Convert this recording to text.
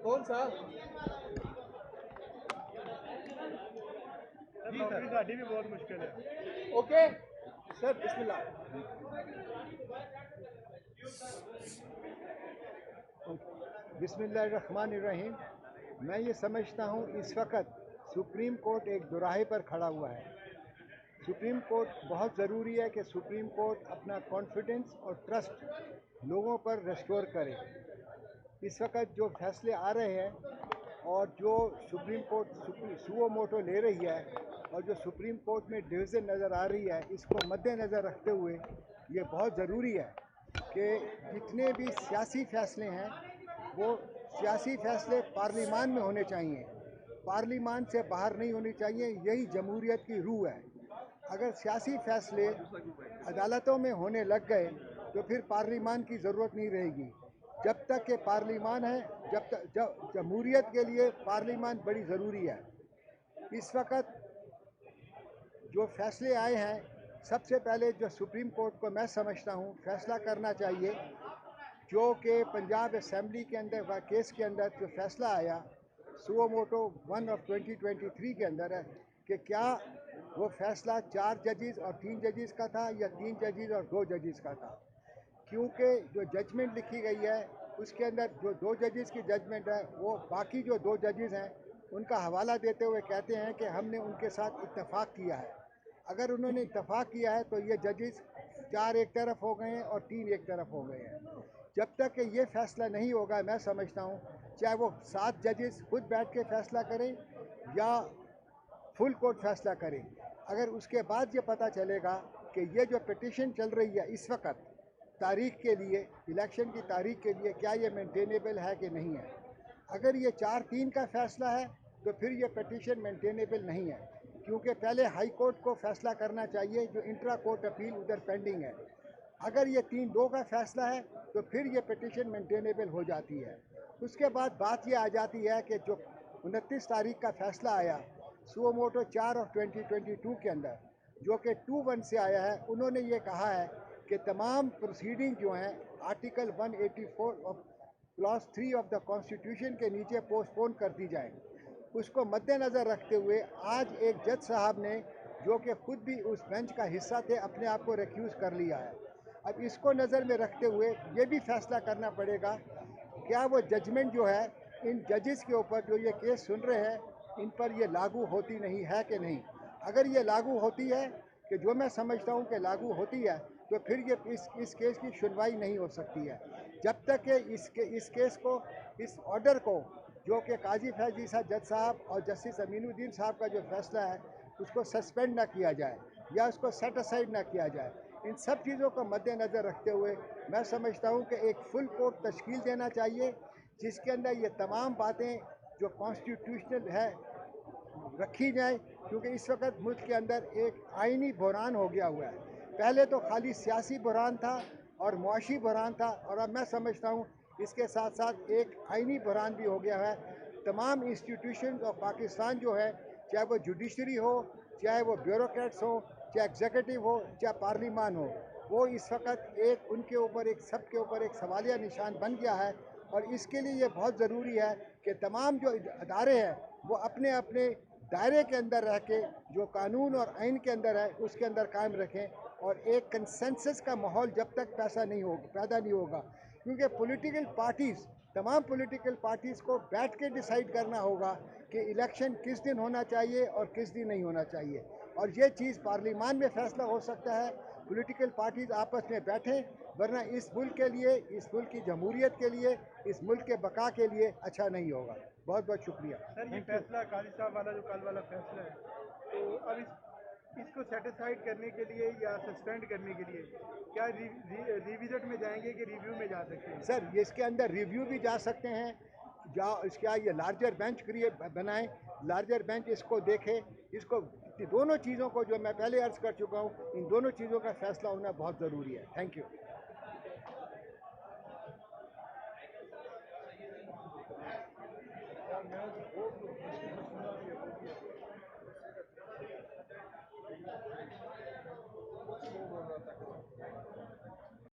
कौन सा? नौकरी साड़ी भी बहुत मुश्किल है। ओके सर, बिस्मिल्लाह। बिस्मिल्लाहिर्रहमानिर्रहीम। मैं ये समझता हूँ इस वक्त सुप्रीम कोर्ट एक दोराहे पर खड़ा हुआ है। सुप्रीम कोर्ट बहुत ज़रूरी है कि सुप्रीम कोर्ट अपना कॉन्फिडेंस और ट्रस्ट लोगों पर रेस्टोर करे। इस वक्त जो फैसले आ रहे हैं और जो सुप्रीम कोर्ट सुओ मोटो ले रही है और जो सुप्रीम कोर्ट में डिवीज़न नज़र आ रही है, इसको मद्देनज़र रखते हुए ये बहुत ज़रूरी है कि जितने भी सियासी फ़ैसले हैं वो सियासी फ़ैसले पार्लिमान में होने चाहिए, पार्लिमान से बाहर नहीं होनी चाहिए। यही जमहूरियत की रूह है। अगर सियासी फ़ैसले अदालतों में होने लग गए तो फिर पार्लिमान की ज़रूरत नहीं रहेगी। जब तक कि पार्लिमान है, जब तक जमहूरियत के लिए पार्लिमान बड़ी ज़रूरी है। इस वक्त जो फ़ैसले आए हैं, सबसे पहले जो सुप्रीम कोर्ट को मैं समझता हूँ फ़ैसला करना चाहिए, जो कि पंजाब असम्बली के अंदर केस के अंदर जो फ़ैसला आया सुओ मोटो 1 ऑफ 2023 के अंदर है कि क्या वो फ़ैसला 4 जजेस और 3 जजेस का था या 3 जजेस और 2 जजेस का था। क्योंकि जो जजमेंट लिखी गई है उसके अंदर जो 2 जजेस की जजमेंट है वो बाकी जो 2 जजेस हैं उनका हवाला देते हुए कहते हैं कि हमने उनके साथ इत्तेफाक किया है। अगर उन्होंने इत्तेफाक किया है तो ये जजेस 4 एक तरफ हो गए हैं और 3 एक तरफ हो गए हैं। जब तक कि ये फ़ैसला नहीं होगा, मैं समझता हूँ चाहे वो 7 जजेस खुद बैठ के फ़ैसला करें या फुल कोर्ट फ़ैसला करें, अगर उसके बाद ये पता चलेगा कि ये जो पिटीशन चल रही है इस वक्त तारीख के लिए, इलेक्शन की तारीख के लिए, क्या ये मेंटेनेबल है कि नहीं है। अगर ये 4-3 का फ़ैसला है तो फिर ये पिटीशन मेंटेनेबल नहीं है, क्योंकि पहले हाई कोर्ट को फ़ैसला करना चाहिए जो इंट्रा कोर्ट अपील उधर पेंडिंग है। अगर ये 3-2 का फ़ैसला है तो फिर ये पिटीशन मेंटेनेबल हो जाती है। उसके बाद बात ये आ जाती है कि जो 29 तारीख का फ़ैसला आया सुओ मोटो 4 ऑफ 2022 के अंदर, जो कि 2-1 से आया है, उन्होंने ये कहा है कि तमाम प्रोसीडिंग जो हैं article 184 of clause 3 of the constitution के नीचे पोस्टपोन कर दी जाए। उसको मद्देनज़र रखते हुए आज एक जज साहब ने, जो कि ख़ुद भी उस बेंच का हिस्सा थे, अपने आप को रिक्यूज़ कर लिया है। अब इसको नज़र में रखते हुए ये भी फ़ैसला करना पड़ेगा क्या वो जजमेंट जो है इन जजेस के ऊपर जो ये केस सुन रहे हैं इन पर ये लागू होती नहीं है कि नहीं। अगर ये लागू होती है, कि जो मैं समझता हूँ कि लागू होती है, तो फिर ये इस केस की सुनवाई नहीं हो सकती है जब तक कि इस केस को, इस ऑर्डर को, जो कि काजी फैज़ ईसा जज साहब और जस्टिस अमीनुद्दीन साहब का जो फ़ैसला है उसको सस्पेंड ना किया जाए या उसको सेट असाइड ना किया जाए। इन सब चीज़ों को मद्देनज़र रखते हुए मैं समझता हूँ कि एक फुल कोर्ट तश्कील देना चाहिए जिसके अंदर ये तमाम बातें जो कॉन्स्टिट्यूशनल है रखी जाए, क्योंकि इस वक्त मुल्क के अंदर एक आइनी बहरान हो गया हुआ है। पहले तो खाली सियासी बहरान था और मुआशी बहरान था, और अब मैं समझता हूँ इसके साथ साथ एक आइनी बहरान भी हो गया है। तमाम इंस्टीट्यूशन ऑफ पाकिस्तान जो है, चाहे वो जुडिशरी हो, चाहे वो ब्यूरोक्रेट्स हो, चाहे एग्जीक्यूटिव हो, चाहे पार्लिमान हो, वो इस वक्त एक उनके ऊपर एक सब के ऊपर एक सवालिया निशान बन गया है। और इसके लिए ये बहुत ज़रूरी है कि तमाम जो अदारे हैं वो अपने अपने दायरे के अंदर रह के जो कानून और आइन के अंदर है उसके अंदर कायम रखें, और एक कंसेंसस का माहौल जब तक पैदा नहीं होगा, क्योंकि पॉलिटिकल पार्टीज़, तमाम पॉलिटिकल पार्टीज़ को बैठ के डिसाइड करना होगा कि इलेक्शन किस दिन होना चाहिए और किस दिन नहीं होना चाहिए। और ये चीज़ पार्लिमान में फ़ैसला हो सकता है, पॉलिटिकल पार्टीज़ आपस में बैठें, वरना इस मुल्क के लिए, इस मुल्क की जमहूरियत के लिए, इस मुल्क के बका के लिए अच्छा नहीं होगा। बहुत बहुत शुक्रिया सर। ये फैसला काजी साहब वाला जो कल वाला फैसला है, तो अब इसको सेटिस्फाइड करने के लिए या सस्पेंड करने के लिए क्या रिविजिट में जाएंगे कि रिव्यू में जा सकते हैं? सर, ये इसके अंदर रिव्यू भी जा सकते हैं, इसका ये लार्जर बेंच बनाएं, लार्जर बेंच इसको देखे, इसको दोनों चीज़ों को, जो मैं पहले अर्ज़ कर चुका हूँ, इन दोनों चीज़ों का फ़ैसला होना बहुत ज़रूरी है। Thank you.